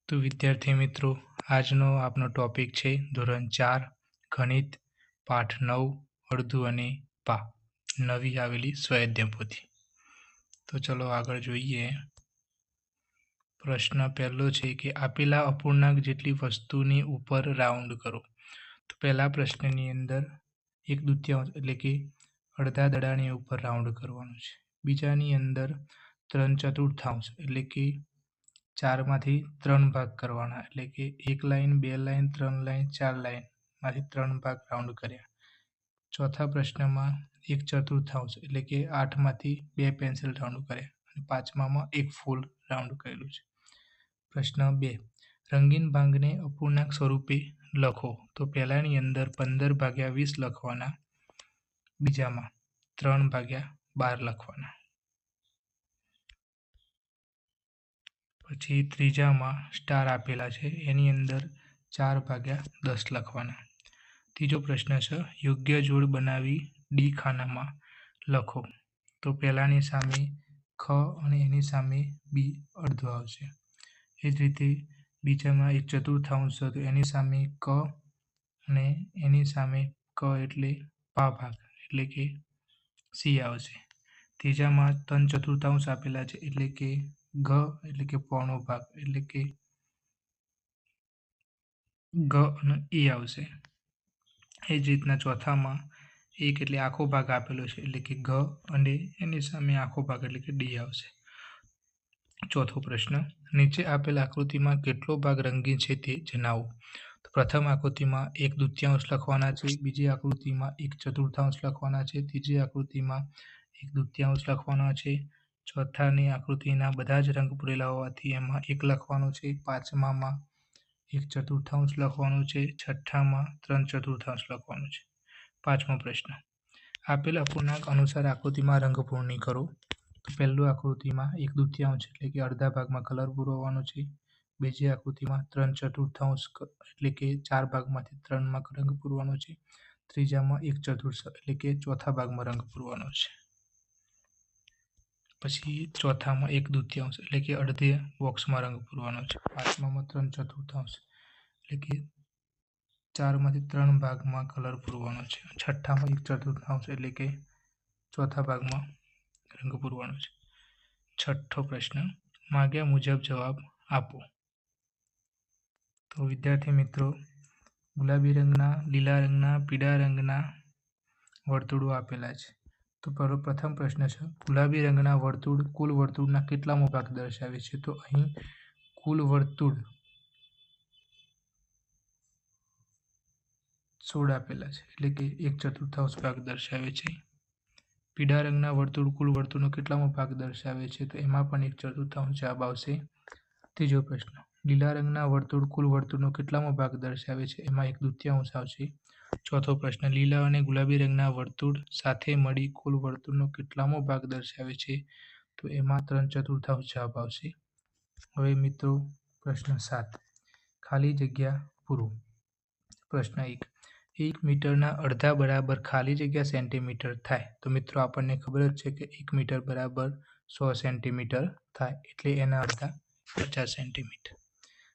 તો વિદ્યાર્થી મિત્રો, આજનો આપનો ટોપિક છે ધોરણ 4 ગણિત પાઠ 9 અડધું અને પા નવી આવેલી સ્વાધ્યાય પોથી. તો ચલો આગળ જોઈએ. પ્રશ્ન પહેલો છે કે આપેલા અપૂર્ણાંક જેટલી વસ્તુની ઉપર રાઉન્ડ કરો. તો પહેલા પ્રશ્નની અંદર 1/2 એટલે કે અડધા દડાની ઉપર રાઉન્ડ કરવાનું છે. બીજાની અંદર 3/4 એટલે કે 4 માંથી 3 ભાગ કરવાના, એટલે કે 1 લાઈન 2 લાઈન 3 લાઈન 4 લાઈન માંથી 3 ભાગ રાઉન્ડ કર્યા. ચોથા પ્રશ્નમાં 1/4 એટલે કે 8 માંથી 2 પેન્સિલ રાઉન્ડ કર્યા અને પાંચમામાં 1 ફૂલ રાઉન્ડ કરેલું છે. પ્રશ્ન 2, રંગીન ભાગને અપૂર્ણાંક સ્વરૂપે લખો. તો પહેલાની અંદર 15/20 લખવાના, બીજામાં 3/12 લખવાના. પછી ત્રીજામાં સ્ટાર આપેલા છે એની અંદર 4/10 લખવાના. ત્રીજો પ્રશ્ન છે યોગ્ય જોડ બનાવી ડી ખાનામાં લખો. તો પહેલાની સામે ખ અને એની સામે બી અડધો આવશે. એ જ રીતે બીજામાં 1/4 છે તો એની સામે ક અને એની સામે ક એટલે પા ભાગ એટલે કે સી આવશે. ત્રીજામાં 3/4 આપેલા છે એટલે કે ઘ એટલે કે પોણો ભાગ એટલે કે ગ અને ઈ આવશે. એ જ રીતના ચોથામાં 1 એટલે આખો ભાગ આપેલો છે એટલે કે ઘ અને એની સામે આખો ભાગ એટલે કે ડી આવશે. ચોથો પ્રશ્ન, નીચે આપેલ આકૃતિમાં કેટલો ભાગ રંગીન છે તે જણાવો. તો પ્રથમ આકૃતિમાં 1/2 લખવાના છે, બીજી આકૃતિમાં 1/4 લખવાના છે, ત્રીજી આકૃતિમાં 1/2 લખવાના છે, ચોથાની આકૃતિના બધા જ રંગ પૂરેલા હોવાથી એમાં 1 લખવાનું છે, પાંચમામાં 1/4 લખવાનું છે, છઠ્ઠામાં 3/4 લખવાનું છે. પાંચમો પ્રશ્ન, આપેલ અપૂર્ણાંક અનુસાર આકૃતિમાં રંગ પૂર્ણ કરો. તો પહેલું આકૃતિમાં 1/2 એટલે કે અડધા ભાગમાં કલર પૂરવાનો છે, બીજી આકૃતિમાં 3/4 એટલે કે 4 ભાગમાંથી 3માં રંગ પૂરવાનો છે, ત્રીજામાં 1/4 એટલે કે ચોથા ભાગમાં રંગ પૂરવાનો છે. પછી ચોથામાં 1/2 એટલે કે અડધે બોક્સમાં રંગ પૂરવાનો છે, પાંચમામાં 3/4 એટલે કે 4માંથી 3 ભાગમાં કલર પૂરવાનો છે, છઠ્ઠામાં 1/4 એટલે કે ચોથા ભાગમાં રંગ પૂરવાનો છે. છઠ્ઠો પ્રશ્ન, માંગ્યા મુજબ જવાબ આપો. તો વિદ્યાર્થી મિત્રો, ગુલાબી રંગના, લીલા રંગના, પીળા રંગના વર્તુળો આપેલા છે. તો પ્રથમ પ્રશ્ન છે ગુલાબી રંગના વર્તુળ કુલ વર્તુળના કેટલામો ભાગ દર્શાવે છે. તો અહીં કુલ વર્તુળ 16 આપેલા છે એટલે કે 1/4 ભાગ દર્શાવે છે. પીળા રંગના વર્તુળ કુલ વર્તુળનો કેટલામો ભાગ દર્શાવે છે. તો એમાં પણ 1/4 જવાબ આવશે. ત્રીજો પ્રશ્ન, લીલા રંગના વર્તુળ કુલ વર્તુળનો કેટલામો ભાગ દર્શાવે છે. એમાં 1/2 આવશે. ચોથો પ્રશ્ન, લીલા અને ગુલાબી રંગના વર્તુળ સાથે મળી કુલ વર્તુળનો કેટલામો ભાગ દર્શાવે છે. તો એમાં 3/4 જવાબ આવશે. હવે મિત્રો પ્રશ્ન 7, ખાલી જગ્યા પૂરો. પ્રશ્ન 1, 1 મીટરના અડધા બરાબર ખાલી જગ્યા સેન્ટીમીટર થાય. તો મિત્રો આપણને ખબર જ છે કે 1 મીટર બરાબર 100 સેન્ટીમીટર થાય એટલે એના અડધા 50 સેન્ટીમીટર.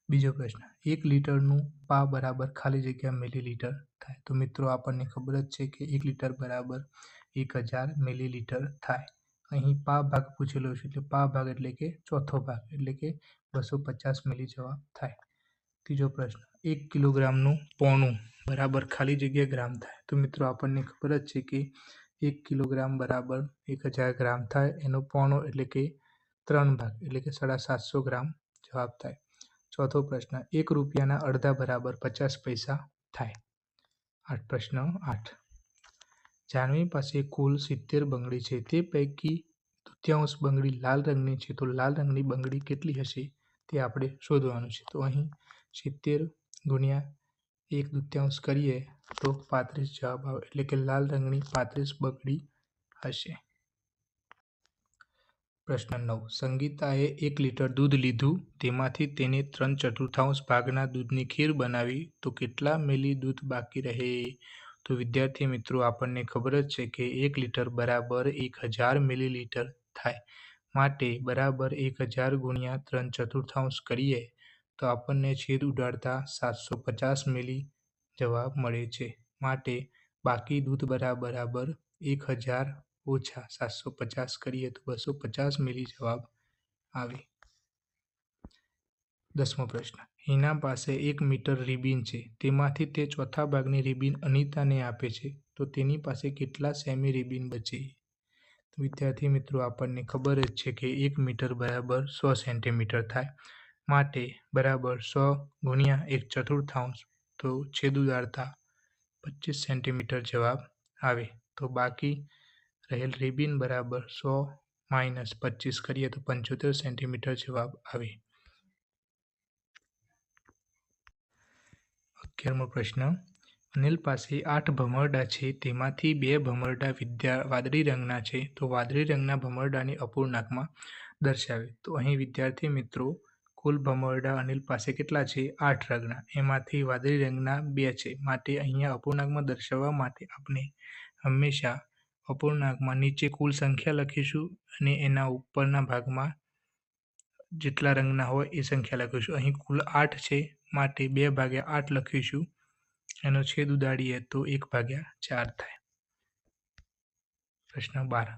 બીજો પ્રશ્ન, 1 લીટરનું પા બરાબર ખાલી જગ્યા મિલીલીટર થાય. તો મિત્રો આપણને ખબર જ છે કે 1 લીટર બરાબર 1000 મિલીલીટર થાય. અહીં પા ભાગ પૂછેલો છે એટલે પા ભાગ એટલે કે ચોથો ભાગ એટલે કે 250 મિલી જવાબ થાય. ત્રીજો પ્રશ્ન, 1 કિલોગ્રામનું પોણું બરાબર ખાલી જગ્યા ગ્રામ થાય. તો મિત્રો આપણને ખબર જ છે કે 1 કિલોગ્રામ બરાબર 1000 ગ્રામ થાય, એનો પોણો એટલે કે 3 ભાગ એટલે કે 750 ગ્રામ જવાબ થાય. ચોથો પ્રશ્ન, 1 રૂપિયાના અડધા બરાબર 50 પૈસા થાય. પ્રશ્ન 8, જાનવી પાસે કુલ 70 બંગડી છે, તે પૈકી 1/2 બંગડી લાલ રંગની છે. તો લાલ રંગની બંગડી કેટલી હશે તે આપણે શોધવાનું છે. તો અહીં 70 ગુણ્યા 1/2 કરીએ તો 35 જવાબ આવે એટલે કે લાલ રંગની 35 બંગડી હશે. પ્રશ્ન 9, સંગીતાએ 1 લીટર દૂધ લીધું, તેમાંથી તેને 3/4 ભાગના દૂધની ખીર બનાવી, તો કેટલા મિલી દૂધ બાકી રહે. તો વિદ્યાર્થી મિત્રો આપણને ખબર જ છે કે 1 લીટર બરાબર 1000 મિલીલીટર થાય, માટે બરાબર 1000 ગુણ્યા 3/4 કરીએ તો આપણને છેદ ઉડાડતા 750 મિલી જવાબ મળે છે. માટે બાકી દૂધ બરાબર 1000 ઓછા 750 કરીએ તો 250 મિલી જવાબ આવે. 10મો પ્રશ્ન. હિના પાસે 1 મીટર રિબિન છે. તેમાંથી તે ચોથા ભાગની રિબિન અનિતાને આપે છે. તો તેની પાસે કેટલા સેમી રિબિન બચે? તો વિદ્યાર્થી મિત્રો, આપણને ખબર જ છે કે 1 મીટર બરાબર 100 સેન્ટીમીટર થાય. માટે બરાબર 100 ગુણ્યા 1/4, તો છેદ ઉડાડતા 25 સેન્ટીમીટર જવાબ આવે. તો બાકી રહેલ રિબિન બરાબર 100 - 25 કરીએ તો 75 સેન્ટીમીટર જવાબ આવે. 11મો પ્રશ્ન. અનિલ પાસે 8 ભમરડા છે. તેમાંથી 2 ભમરડા વાદળી રંગના છે. તો વાદળી રંગના ભમરડાને અપૂર્ણાંકમાં દર્શાવે. તો અહીં વિદ્યાર્થી મિત્રો, કુલ ભમરડા અનિલ પાસે કેટલા છે? 8 રંગના. એમાંથી વાદળી રંગના 2 છે. માટે અહીંયા અપૂર્ણાંકમાં દર્શાવવા માટે આપણે હંમેશા અપૂર્ણાંકમાં નીચે કુલ સંખ્યા લખીશું અને એના ઉપરના ભાગમાં જેટલા રંગના હોય એ સંખ્યા લખીશું. અહીં કુલ 8 છે, માટે 2/8 લખીશું. એનો છેદ ઉડાડીએ તો 1/4 થાય. પ્રશ્ન 12.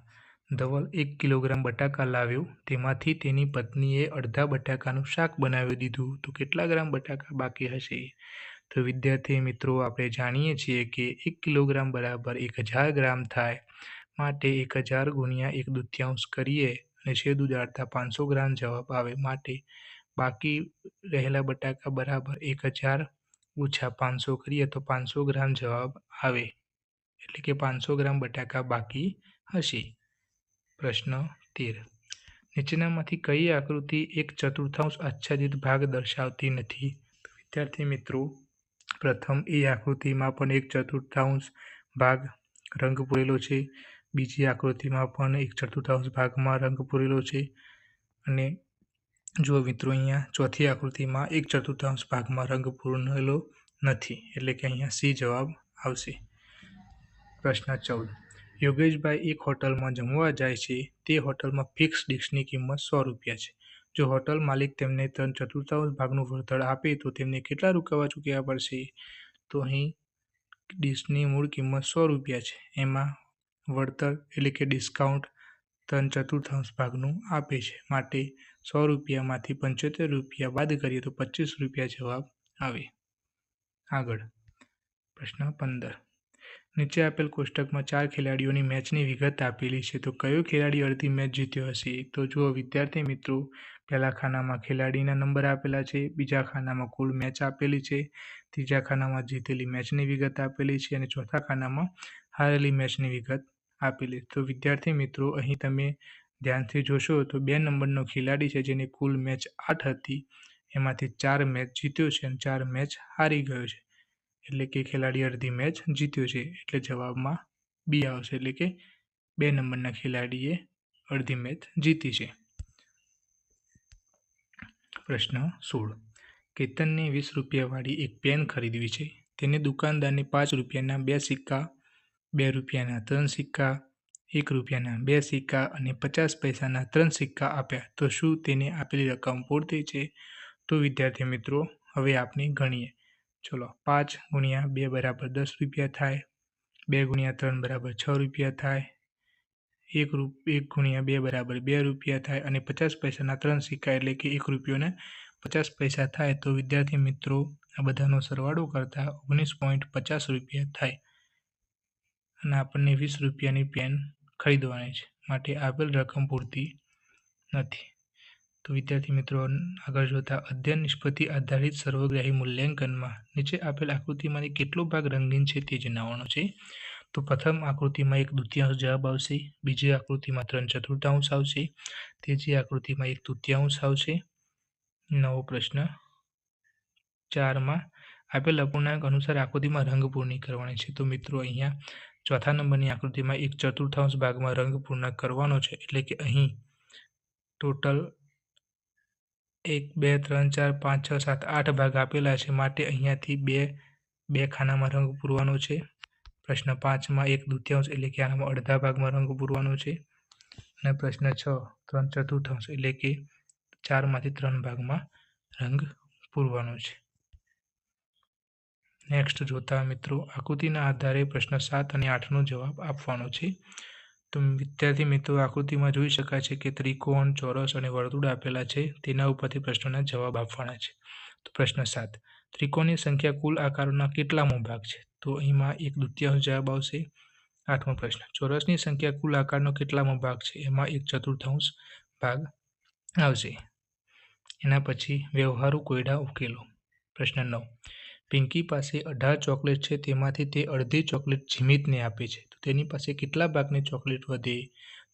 ધવલ 1 કિલોગ્રામ બટાકા લાવ્યો. તેમાંથી તેની પત્નીએ અડધા બટાકાનું શાક બનાવી દીધું. તો કેટલા ગ્રામ બટાકા બાકી હશે? તો વિદ્યાર્થી મિત્રો, આપણે જાણીએ છીએ કે 1 કિલોગ્રામ બરાબર 1000 ગ્રામ થાય. માટે 1000 ગુણ્યા 1/2 કરીએ અને છેદ ઉડાડતા 500 ગ્રામ જવાબ આવે. માટે બાકી રહેલા બટાકા બરાબર 1000 ઓછા 500 કરીએ તો 500 ગ્રામ જવાબ આવે. એટલે કે 500 ગ્રામ બટાકા બાકી હશે. પ્રશ્ન 13. નીચેનામાંથી કઈ આકૃતિ 1/4 આચ્છાદિત ભાગ દર્શાવતી નથી? તો વિદ્યાર્થી મિત્રો, પ્રથમ એ આકૃતિમાં પણ 1/4 ભાગ રંગ પૂરેલો છે. બીજી આકૃતિમાં પણ 1/4 ભાગમાં રંગ પૂરેલો છે. અને જો મિત્રો, અહીંયા ચોથી આકૃતિમાં 1/4 ભાગમાં રંગ પૂરેલો નથી. એટલે કે અહીંયા સી જવાબ આવશે. પ્રશ્ન 14. યોગેશભાઈ એક હોટલમાં જમવા જાય છે. તે હોટલમાં ફિક્સ ડિશની કિંમત 100 રૂપિયા છે. જો હોટલ માલિક તેમને 3/4 ભાગનું વળતર આપે તો તેમને કેટલા રૂપિયા ચૂકવવા પડશે? તો અહીં ડિશની મૂળ કિંમત 100 રૂપિયા છે. એમાં વળતર એટલે કે ડિસ્કાઉન્ટ 3/4 ભાગનું આપે છે. માટે 100 રૂપિયામાંથી 75 રૂપિયા બાદ કરીએ તો 25 રૂપિયા જવાબ આવે. આગળ. પ્રશ્ન 15. નીચે આપેલ કોષ્ટકમાં 4 ખેલાડીઓની મેચની વિગત આપેલી છે. તો કયો ખેલાડી અડધી મેચ જીત્યો હશે? તો જુઓ વિદ્યાર્થી મિત્રો, પહેલા ખાનામાં ખેલાડીના નંબર આપેલા છે. બીજા ખાનામાં કુલ મેચ આપેલી છે. ત્રીજા ખાનામાં જીતેલી મેચની વિગત આપેલી છે. અને ચોથા ખાનામાં હારેલી મેચની વિગત આપેલી. તો વિદ્યાર્થી મિત્રો, અહીં તમે ધ્યાનથી જોશો તો 2 નંબરનો ખેલાડી છે જેની કુલ મેચ 8 હતી. એમાંથી 4 મેચ જીત્યો છે અને 4 મેચ હારી ગયો છે. એટલે કે ખેલાડી અડધી મેચ જીત્યો છે. એટલે જવાબમાં બી આવશે. એટલે કે 2 નંબરના ખેલાડીએ અડધી મેચ જીતી છે. પ્રશ્ન 16. કેતનને 20 રૂપિયાવાળી એક પેન ખરીદવી છે. તેને દુકાનદારને 5 રૂપિયાના 2 સિક્કા, 2 રૂપિયાના 3 સિક્કા, 1 રૂપિયાના 2 સિક્કા અને 50 પૈસાના 3 સિક્કા આપ્યા. તો શું તેને આપેલી રકમ પૂરતી છે? તો વિદ્યાર્થી મિત્રો, હવે આપણે ગણીએ. ચલો, 5 ગુણ્યા 2 બરાબર 10 રૂપિયા થાય. 2 ગુણ્યા 3 બરાબર 6 રૂપિયા થાય. 1 ગુણ્યા 2 બરાબર 2 રૂપિયા થાય. અને 50 પૈસાના 3 સિક્કા એટલે કે 1 રૂપિયો ને 50 પૈસા થાય. તો વિદ્યાર્થી મિત્રો, આ બધાનો સરવાળો કરતા 19.50 રૂપિયા થાય. અને આપણને 20 રૂપિયાની પેન ખરીદવાની છે. માટે આપેલ રકમ પૂરતી નથી. તો વિદ્યાર્થી મિત્રો, આગળ જોતા અધ્યયન નિષ્પત્તિ આધારિત સર્વગ્રાહી મૂલ્યાંકનમાં નીચે આપેલ આકૃતિમાંથી કેટલો ભાગ રંગીન છે તે જણાવવાનો છે. તો પ્રથમ આકૃતિમાં 1/2 જવાબ આવશે. બીજી આકૃતિમાં 3/4 આવશે. ત્રીજી આકૃતિમાં 1/3 આવશે. નવો પ્રશ્ન 4માં આપેલ અપૂર્ણાંક અનુસાર આકૃતિમાં રંગ પૂર્ણ કરવાની છે. તો મિત્રો, અહીંયા ચોથા નંબરની આકૃતિમાં 1/4 ભાગમાં રંગ પૂર્ણ કરવાનો છે. એટલે કે અહીં ટોટલ 1, 2, 3, 4, 5, 6, 7, 8 ભાગ આપેલા છે. માટે અહીંયાથી બે ખાનામાં રંગ પૂરવાનો છે. પ્રશ્ન 5માં 1/2 એટલે કે આનામાં અડધા ભાગમાં રંગ પૂરવાનો છે. અને પ્રશ્ન 6 3/4 એટલે કે 4માંથી 3 ભાગમાં રંગ પૂરવાનો છે। નેક્સ્ટ જોતા મિત્રો આકૃતિના આધારે પ્રશ્ન 7 અને 8નો જવાબ આપવાનો છે। તો વિદ્યાર્થી મિત્રો આકૃતિમાં જોઈ શકાય છે કે ત્રિકોણ, ચોરસ અને વર્તુળ આપેલા છે, તેના ઉપરથી પ્રશ્નોના જવાબ આપવાના છે। તો પ્રશ્ન 7, ત્રિકોણની સંખ્યા કુલ આકારોના કેટલામો ભાગ છે? તો અહીંમાં 1/3 જવાબ આવશે। 8મો પ્રશ્ન, ચોરસની સંખ્યા કુલ આકારનો કેટલામો ભાગ છે? એમાં 1/4 ભાગ આવશે। એના પછી વ્યવહારુ કોયડા ઉકેલો। પ્રશ્ન 9, પિંકી પાસે 18 ચોકલેટ છે, તેમાંથી તે અડધી ચોકલેટ જીમિતને આપે છે, તો તેની પાસે કેટલા ભાગની ચોકલેટ વધે?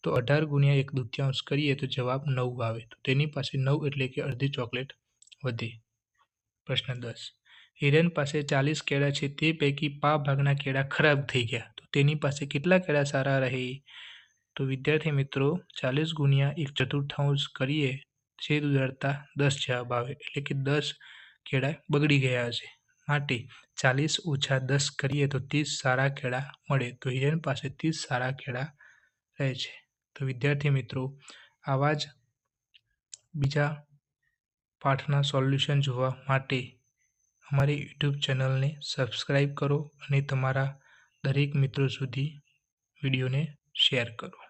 તો 18 ગુણ્યા 1/2 કરીએ તો જવાબ 9 આવે, તો તેની પાસે 9 એટલે કે અડધી ચોકલેટ વધે। પ્રશ્ન 10, હિરેન પાસે 40 કેળા છે, તે પૈકી પા ભાગના કેળા ખરાબ થઈ ગયા, તો તેની પાસે કેટલા કેળા સારા રહે? તો વિદ્યાર્થી મિત્રો 40 ગુણ્યા 1/4 કરીએ છેદ ઉડાડતા 10 જવાબ આવે, એટલે કે 10 કેળા બગડી ગયા હશે, માટે 40 ઓછા 10 કરીએ તો 30 સારા કેળા મળે, તો હિરેન પાસે 30 સારા કેળા રહે છે। તો વિદ્યાર્થી મિત્રો આવા જ બીજા પાઠના સોલ્યુશન જોવા માટે અમારી યુટ્યુબ ચેનલને સબસ્ક્રાઈબ કરો અને તમારા દરેક મિત્રો સુધી વિડીયોને શેર કરો।